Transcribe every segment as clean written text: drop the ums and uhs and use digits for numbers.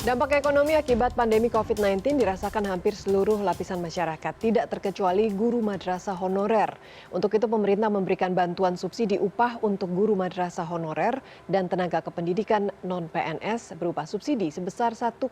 Dampak ekonomi akibat pandemi COVID-19 dirasakan hampir seluruh lapisan masyarakat, tidak terkecuali guru madrasah honorer. Untuk itu pemerintah memberikan bantuan subsidi upah untuk guru madrasah honorer dan tenaga kependidikan non-PNS berupa subsidi sebesar 1,8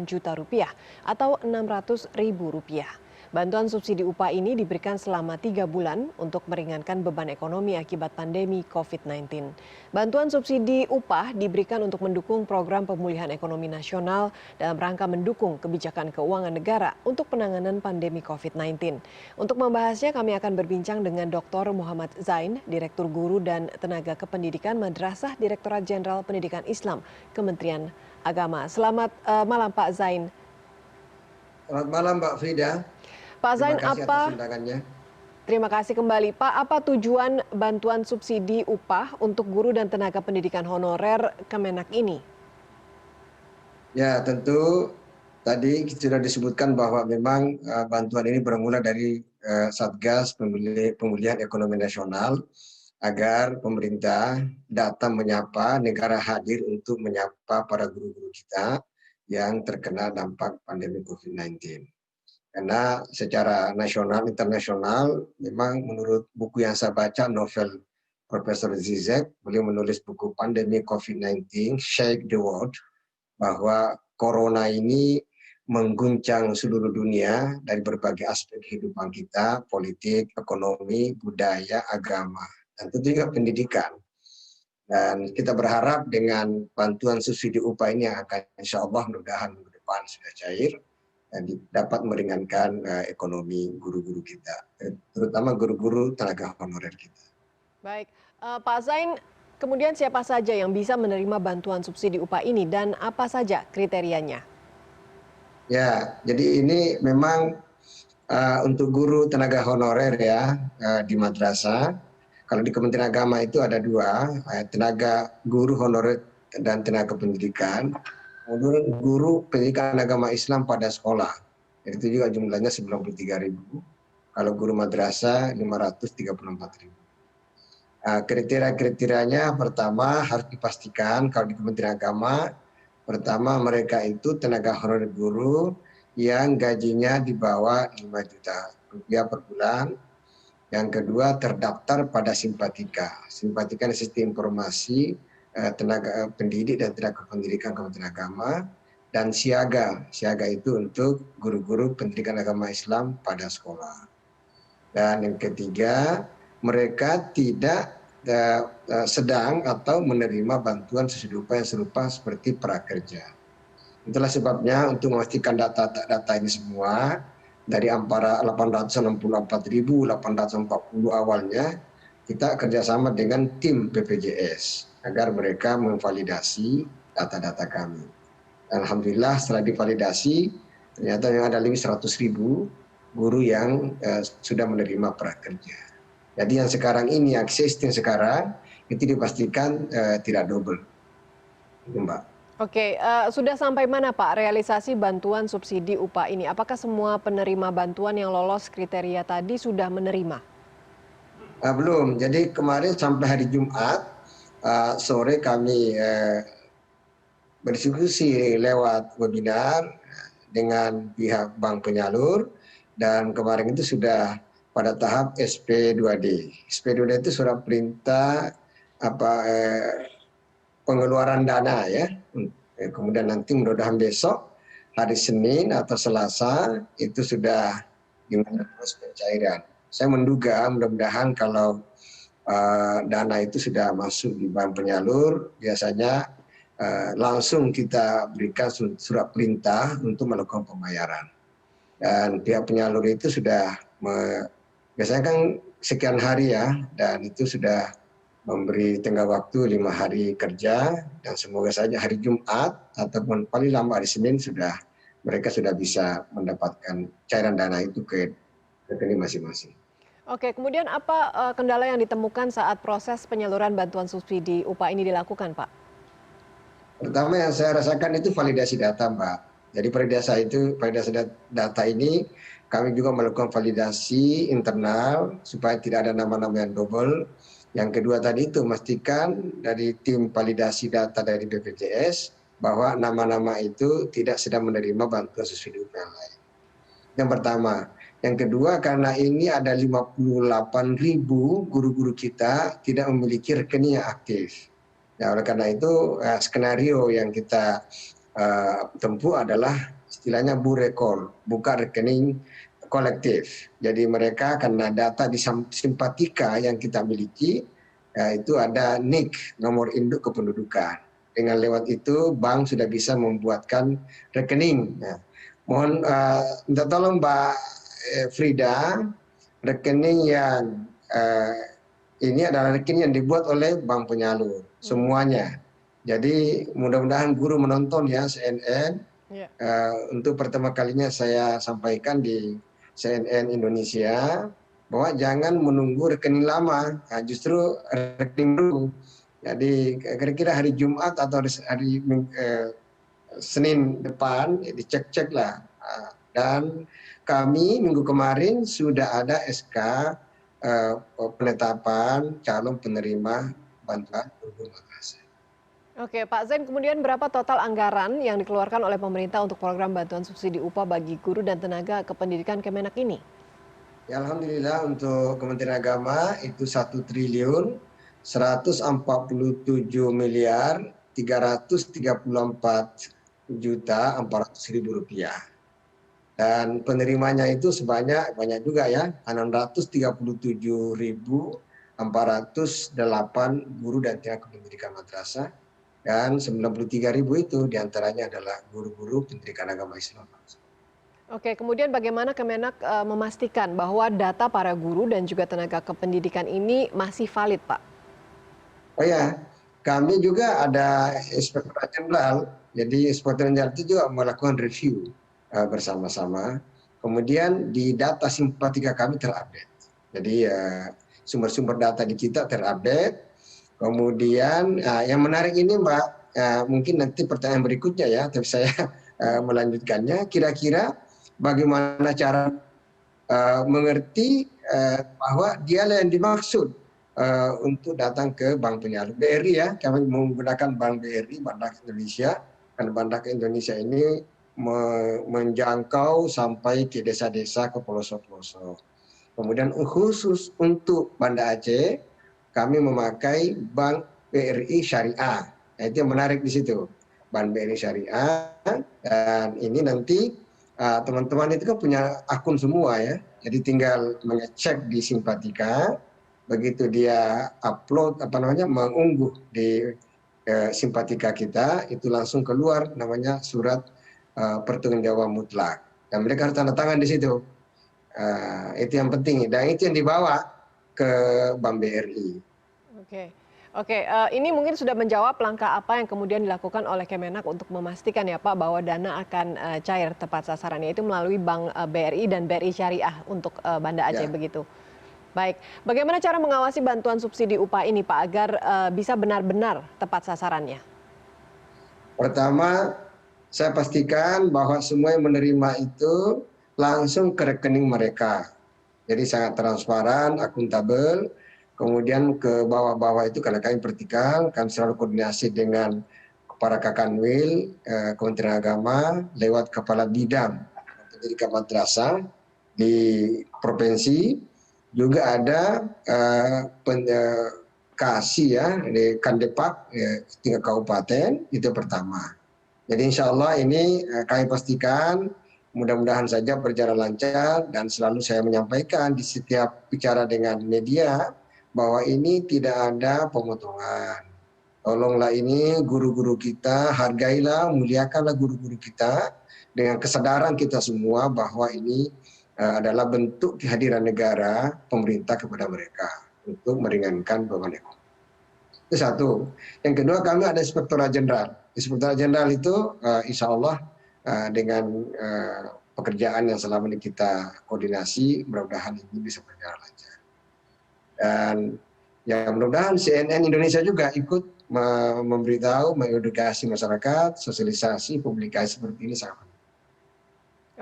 juta rupiah atau 600 ribu rupiah. Bantuan subsidi upah ini diberikan selama 3 bulan untuk meringankan beban ekonomi akibat pandemi COVID-19. Bantuan subsidi upah diberikan untuk mendukung program pemulihan ekonomi nasional dalam rangka mendukung kebijakan keuangan negara untuk penanganan pandemi COVID-19. Untuk membahasnya kami akan berbincang dengan Dr. Muhammad Zain, Direktur Guru dan Tenaga Kependidikan Madrasah Direktorat Jenderal Pendidikan Islam Kementerian Agama. Selamat malam Pak Zain. Selamat malam Mbak Frida. Pak Zain, Terima kasih atas undangannya. Terima kasih kembali. Pak, apa tujuan bantuan subsidi upah untuk guru dan tenaga pendidikan honorer Kemenak ini? Ya, tentu tadi sudah disebutkan bahwa memang bantuan ini bermula dari Satgas Pemulihan Ekonomi Nasional agar pemerintah datang menyapa, negara hadir untuk menyapa para guru-guru kita yang terkena dampak pandemi COVID-19. Karena secara nasional, internasional, memang menurut buku yang saya baca, novel Profesor Zizek, beliau menulis buku Pandemi COVID-19, Shake the World, bahwa corona ini mengguncang seluruh dunia dari berbagai aspek kehidupan kita, politik, ekonomi, budaya, agama, dan tentu juga pendidikan. Dan kita berharap dengan bantuan subsidi upah ini yang akan insya Allah mudah-mudahan minggu depan sudah cair, dan dapat meringankan ekonomi guru-guru kita, terutama guru-guru tenaga honorer kita. Baik, Pak Zain, kemudian siapa saja yang bisa menerima bantuan subsidi upah ini dan apa saja kriterianya? Ya, jadi ini memang untuk guru tenaga honorer ya di madrasah. Kalau di Kementerian Agama itu ada dua, tenaga guru honorer dan tenaga pendidikan. Kemudian guru pendidikan agama Islam pada sekolah, itu juga jumlahnya 93.000. Kalau guru madrasah 534.000. Kriteria-kriterianya pertama harus dipastikan kalau di Kementerian Agama, pertama mereka itu tenaga honorer guru yang gajinya di bawah 5 juta rupiah per bulan. Yang kedua terdaftar pada Simpatika. Simpatika adalah sistem informasi tenaga pendidik dan tenaga pendidikan Kementerian Agama, dan siaga. Siaga itu untuk guru-guru pendidikan agama Islam pada sekolah. Dan yang ketiga, mereka tidak sedang atau menerima bantuan subsidi upah yang serupa seperti prakerja. Itulah sebabnya untuk memastikan data ini semua, dari antara 864.840 awalnya, kita kerjasama dengan tim BPJS agar mereka memvalidasi data-data kami. Alhamdulillah setelah divalidasi, ternyata yang ada lebih 100.000 guru yang sudah menerima prakerja. Jadi yang sekarang ini, existing sekarang, itu dipastikan tidak double. Itu Mbak. Oke, sudah sampai mana Pak realisasi bantuan subsidi upah ini? Apakah semua penerima bantuan yang lolos kriteria tadi sudah menerima? Belum, jadi kemarin sampai hari Jumat, sore kami berdiskusi lewat webinar dengan pihak bank penyalur, dan kemarin itu sudah pada tahap SP2D. SP2D itu surat perintah pengeluaran dana ya. Kemudian nanti mudah-mudahan besok hari Senin atau Selasa itu sudah dimulai proses pencairan. Saya menduga mudah-mudahan kalau dana itu sudah masuk di bank penyalur, biasanya langsung kita berikan surat perintah untuk melakukan pembayaran. Dan pihak penyalur itu sudah biasanya kan sekian hari ya, dan itu sudah memberi tenggang waktu 5 hari kerja, dan semoga saja hari Jumat ataupun paling lama hari Senin mereka sudah bisa mendapatkan cairan dana itu ke rekening masing-masing. Oke, kemudian apa kendala yang ditemukan saat proses penyaluran bantuan subsidi upah ini dilakukan, Pak? Pertama yang saya rasakan itu validasi data, Mbak. Jadi validasi data ini kami juga melakukan validasi internal supaya tidak ada nama-nama yang double. Yang kedua tadi itu memastikan dari tim validasi data dari BPJS bahwa nama-nama itu tidak sedang menerima bantuan subsidi upah yang lain. Yang pertama. Yang kedua, karena ini ada 58.000 guru-guru kita tidak memiliki rekening yang aktif. Nah, oleh karena itu, skenario yang kita tempuh adalah istilahnya burekol, buka rekening kolektif. Jadi mereka karena data di Simpatika yang kita miliki, itu ada NIK, nomor induk kependudukan. Dengan lewat itu, bank sudah bisa membuatkan rekening. Nah, mohon minta tolong Mbak Frida, rekening yang ini adalah rekening yang dibuat oleh bank penyalur semuanya. Jadi mudah-mudahan guru menonton ya CNN. Untuk pertama kalinya saya sampaikan di CNN Indonesia bahwa jangan menunggu rekening lama, justru rekening baru. Jadi kira-kira hari Jumat atau hari Senin depan dicek-cek lah. Dan kami minggu kemarin sudah ada SK penetapan calon penerima bantuan guru madrasah. Oke, Pak Zain, kemudian berapa total anggaran yang dikeluarkan oleh pemerintah untuk program bantuan subsidi upah bagi guru dan tenaga kependidikan Kemenak ini? Ya, alhamdulillah untuk Kementerian Agama itu 1.147.334.400.000 rupiah. Dan penerimanya itu banyak juga ya, 637.408 guru dan tenaga pendidikan madrasah, dan 93.000 itu diantaranya adalah guru-guru pendidikan agama Islam. Oke, kemudian bagaimana Kemenak memastikan bahwa data para guru dan juga tenaga kependidikan ini masih valid, Pak? Oh ya, kami juga ada Inspektorat Jenderal. Jadi Inspektorat Jenderal itu juga melakukan review bersama-sama. Kemudian di data Simpatika kami terupdate. Jadi sumber-sumber data di kita terupdate. Kemudian yang menarik ini Mbak, mungkin nanti pertanyaan berikutnya ya, tapi saya melanjutkannya. Kira-kira bagaimana cara mengerti bahwa dialah yang dimaksud untuk datang ke Bank Penyalur BRI ya, kami menggunakan Bank BRI, Bank Indonesia, karena Bank Indonesia ini menjangkau sampai ke desa-desa, ke pelosok-pelosok. Kemudian khusus untuk Banda Aceh, kami memakai Bank BRI Syariah. Nah, itu yang menarik di situ, Bank BRI Syariah. Dan ini nanti teman-teman itu kan punya akun semua ya, jadi tinggal mengecek di Simpatika. Begitu dia upload mengunggah di Simpatika kita, itu langsung keluar namanya surat pertanggungjawaban mutlak, dan mereka harus tanda tangan di situ. Itu yang penting, dan itu yang dibawa ke Bank BRI. Oke, ini mungkin sudah menjawab langkah apa yang kemudian dilakukan oleh Kemenak untuk memastikan ya Pak bahwa dana akan cair tepat sasaran, yaitu melalui Bank BRI dan BRI Syariah untuk Banda Aceh begitu. Baik, bagaimana cara mengawasi bantuan subsidi upah ini Pak agar bisa benar-benar tepat sasarannya? Pertama, saya pastikan bahwa semua yang menerima itu langsung ke rekening mereka. Jadi sangat transparan, akuntabel. Kemudian ke bawah-bawah itu karena kami vertikal, kami selalu koordinasi dengan para Kakanwil, Kementerian Agama, lewat kepala bidang pendidikan madrasah di provinsi. Juga ada kasih ya di Kandepak tingkat kabupaten, itu pertama. Jadi insya Allah ini kami pastikan mudah-mudahan saja berjalan lancar, dan selalu saya menyampaikan di setiap bicara dengan media bahwa ini tidak ada pemotongan. Tolonglah ini guru-guru kita, hargailah, muliakanlah guru-guru kita dengan kesadaran kita semua bahwa ini adalah bentuk kehadiran negara, pemerintah kepada mereka untuk meringankan beban ekonomi. Itu satu. Yang kedua, kami ada Inspektorat Jenderal. Inspektorat Jenderal itu insya Allah dengan pekerjaan yang selama ini kita koordinasi, mudah-mudahan ini bisa berjalan lancar. Dan ya mudah-mudahan CNN Indonesia juga ikut memberitahu, mengedukasi masyarakat, sosialisasi, publikasi seperti ini sangat penting.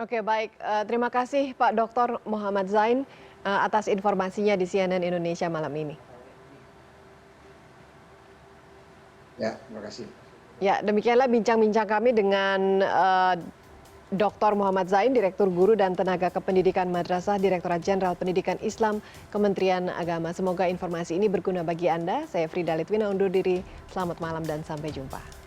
Oke, baik. Terima kasih Pak Dr. Muhammad Zain atas informasinya di CNN Indonesia malam ini. Ya, terima kasih. Ya, demikianlah bincang-bincang kami dengan Dr. Muhammad Zain, Direktur Guru dan Tenaga Kependidikan Madrasah, Direktorat Jenderal Pendidikan Islam, Kementerian Agama. Semoga informasi ini berguna bagi Anda. Saya Frida Litwina undur diri. Selamat malam dan sampai jumpa.